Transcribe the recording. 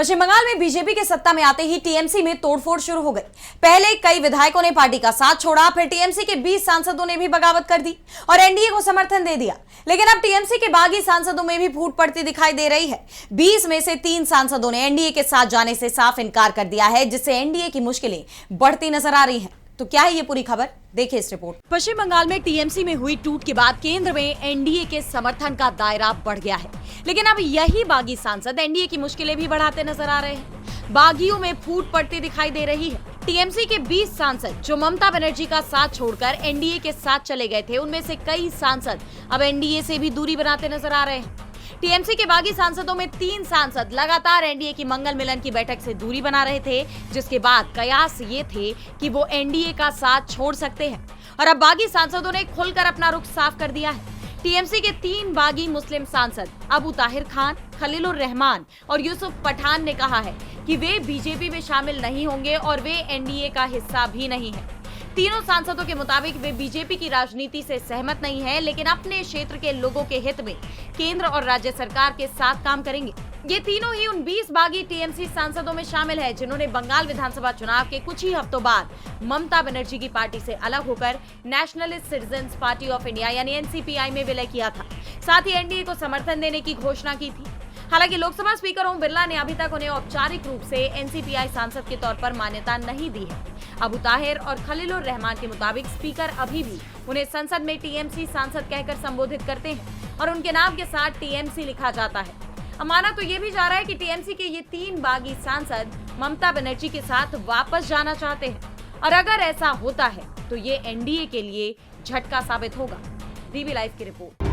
पश्चिम बंगाल में बीजेपी के सत्ता में आते ही टीएमसी में तोड़फोड़ शुरू हो गई। पहले कई विधायकों ने पार्टी का साथ छोड़ा, फिर टीएमसी के 20 सांसदों ने भी बगावत कर दी और एनडीए को समर्थन दे दिया। लेकिन अब टीएमसी के बागी सांसदों में भी फूट पड़ती दिखाई दे रही है। 20 में से 3 सांसदों ने एनडीए के साथ जाने से साफ इनकार कर दिया है, जिससे एनडीए की मुश्किलें बढ़ती नजर आ रही हैं। तो क्या है ये पूरी खबर, देखिए इस रिपोर्ट। पश्चिम बंगाल में टीएमसी में हुई टूट के बाद केंद्र में एनडीए के समर्थन का दायरा बढ़ गया है, लेकिन अब यही बागी सांसद एनडीए की मुश्किलें भी बढ़ाते नजर आ रहे हैं। बागियों में फूट पड़ती दिखाई दे रही है। टीएमसी के 20 सांसद जो ममता बनर्जी का साथ छोड़कर एनडीए के साथ चले गए थे, उनमें से कई सांसद अब एनडीए से भी दूरी बनाते नजर आ रहे हैं। टीएमसी के बागी सांसदों में 3 सांसद लगातार एनडीए की मंगल मिलन की बैठक से दूरी बना रहे थे, जिसके बाद कयास ये थे कि वो एनडीए का साथ छोड़ सकते हैं और अब बागी सांसदों ने खुलकर अपना रुख साफ कर दिया है। टीएमसी के 3 बागी मुस्लिम सांसद अबू ताहिर खान, खलीलुर रहमान और यूसुफ पठान ने कहा है कि वे बीजेपी में शामिल नहीं होंगे और वे एनडीए का हिस्सा भी नहीं है। तीनों सांसदों के मुताबिक वे बीजेपी की राजनीति से सहमत नहीं हैं, लेकिन अपने क्षेत्र के लोगों के हित में केंद्र और राज्य सरकार के साथ काम करेंगे। ये तीनों ही उन 20 बागी टीएमसी सांसदों में शामिल हैं, जिन्होंने बंगाल विधानसभा चुनाव के कुछ ही हफ्तों बाद ममता बनर्जी की पार्टी से अलग होकर nationalist citizens party of India यानी एनसीपीआई में विलय किया था। साथ ही एनडीए को समर्थन देने की घोषणा की थी। हालांकि लोकसभा स्पीकर ओम बिरला ने अभी तक उन्हें औपचारिक रूप से एनसीपीआई सांसद के तौर पर मान्यता नहीं दी है। अबू ताहिर और खलीलुर रहमान के मुताबिक स्पीकर अभी भी उन्हें संसद में टीएमसी सांसद कहकर संबोधित करते हैं और उनके नाम के साथ टीएमसी लिखा जाता है। अब माना तो ये भी जा रहा है कि टीएमसी के ये 3 बागी सांसद ममता बनर्जी के साथ वापस जाना चाहते हैं और अगर ऐसा होता है तो ये एनडीए के लिए झटका साबित होगा। डीबी लाइव की रिपोर्ट।